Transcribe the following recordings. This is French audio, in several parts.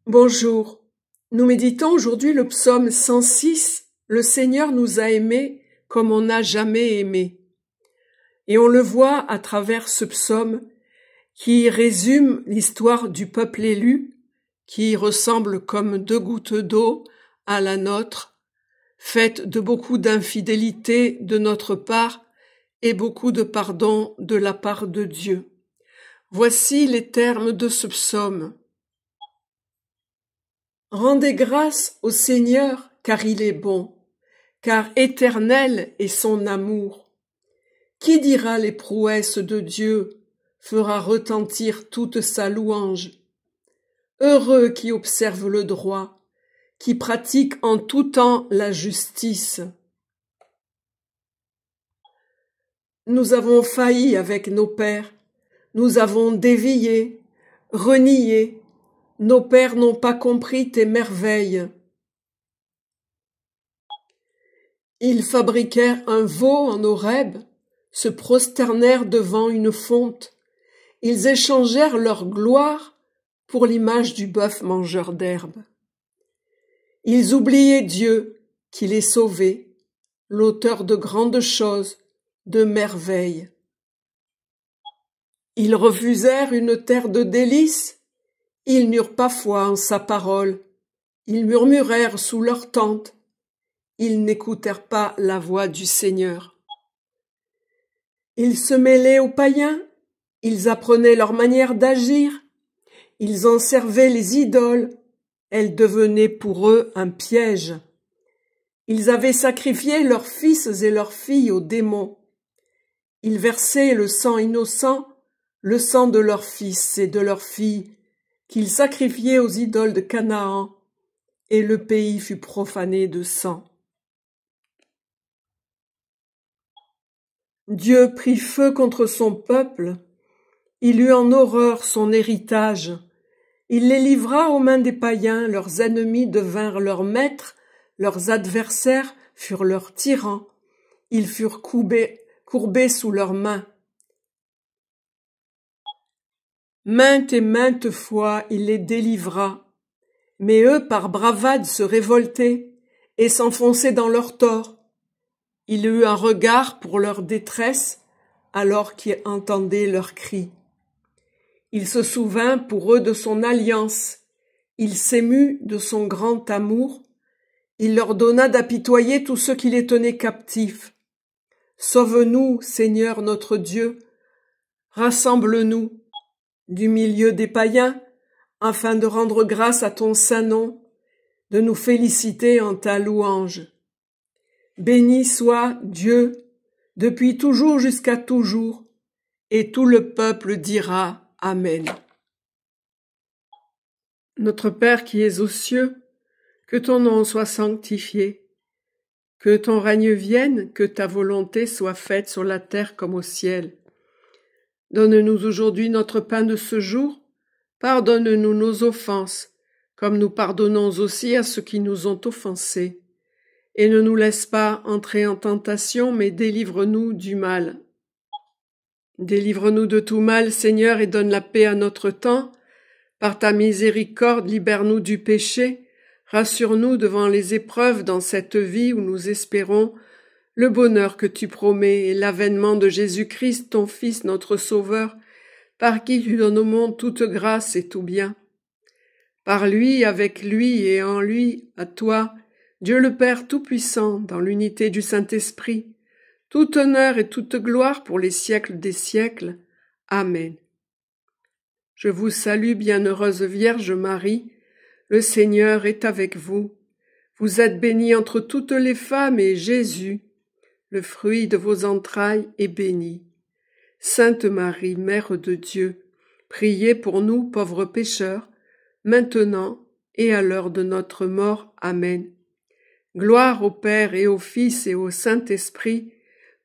Bonjour, nous méditons aujourd'hui le psaume 106, « Le Seigneur nous a aimés comme on n'a jamais aimé ». Et on le voit à travers ce psaume qui résume l'histoire du peuple élu, qui ressemble comme deux gouttes d'eau à la nôtre, faite de beaucoup d'infidélité de notre part et beaucoup de pardon de la part de Dieu. Voici les termes de ce psaume. Rendez grâce au Seigneur, car il est bon, car éternel est son amour. Qui dira les prouesses de Dieu, fera retentir toute sa louange. Heureux qui observe le droit, qui pratique en tout temps la justice. Nous avons failli avec nos pères, nous avons dévié, renié, nos pères n'ont pas compris tes merveilles. Ils fabriquèrent un veau en Horeb, se prosternèrent devant une fonte. Ils échangèrent leur gloire pour l'image du bœuf mangeur d'herbe. Ils oubliaient Dieu qui les sauvait, l'auteur de grandes choses, de merveilles. Ils refusèrent une terre de délices, ils n'eurent pas foi en sa parole, ils murmurèrent sous leur tente, ils n'écoutèrent pas la voix du Seigneur. Ils se mêlaient aux païens, ils apprenaient leur manière d'agir, ils en servaient les idoles, elles devenaient pour eux un piège. Ils avaient sacrifié leurs fils et leurs filles aux démons. Ils versaient le sang innocent, le sang de leurs fils et de leurs filles, qu'ils sacrifiaient aux idoles de Canaan, et le pays fut profané de sang. Dieu prit feu contre son peuple, il eut en horreur son héritage, il les livra aux mains des païens, leurs ennemis devinrent leurs maîtres, leurs adversaires furent leurs tyrans, ils furent courbés sous leurs mains. Maintes et maintes fois il les délivra, mais eux par bravade se révoltaient et s'enfonçaient dans leur tort. Il eut un regard pour leur détresse, alors qu'il entendait leurs cris. Il se souvint pour eux de son alliance, il s'émut de son grand amour, il leur donna d'apitoyer tous ceux qui les tenaient captifs. Sauve-nous, Seigneur notre Dieu, rassemble-nous du milieu des païens, afin de rendre grâce à ton saint nom, de nous féliciter en ta louange. Béni soit Dieu, depuis toujours jusqu'à toujours, et tout le peuple dira Amen. Notre Père qui es aux cieux, que ton nom soit sanctifié, que ton règne vienne, que ta volonté soit faite sur la terre comme au ciel. Donne-nous aujourd'hui notre pain de ce jour, pardonne-nous nos offenses, comme nous pardonnons aussi à ceux qui nous ont offensés. Et ne nous laisse pas entrer en tentation, mais délivre-nous du mal. Délivre-nous de tout mal, Seigneur, et donne la paix à notre temps. Par ta miséricorde, libère-nous du péché, rassure-nous devant les épreuves dans cette vie où nous espérons le bonheur que tu promets et l'avènement de Jésus-Christ, ton Fils, notre Sauveur, par qui tu donnes au monde toute grâce et tout bien. Par lui, avec lui et en lui, à toi, Dieu le Père Tout-Puissant, dans l'unité du Saint-Esprit, tout honneur et toute gloire pour les siècles des siècles. Amen. Je vous salue, bienheureuse Vierge Marie, le Seigneur est avec vous. Vous êtes bénie entre toutes les femmes et Jésus, le fruit de vos entrailles, est béni. Sainte Marie, Mère de Dieu, priez pour nous pauvres pécheurs, maintenant et à l'heure de notre mort. Amen. Gloire au Père et au Fils et au Saint-Esprit,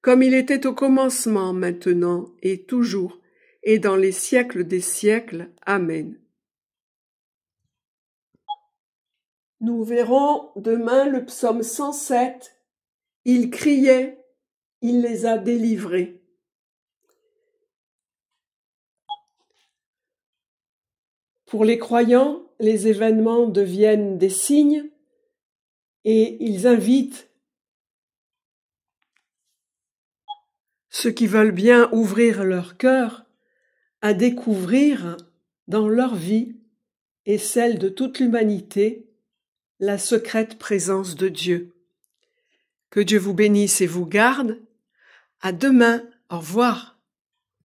comme il était au commencement, maintenant et toujours, et dans les siècles des siècles. Amen. Nous verrons demain le psaume 107. Il criait, il les a délivrés. Pour les croyants, les événements deviennent des signes et ils invitent ceux qui veulent bien ouvrir leur cœur à découvrir dans leur vie et celle de toute l'humanité la secrète présence de Dieu. Que Dieu vous bénisse et vous garde. À demain. Au revoir.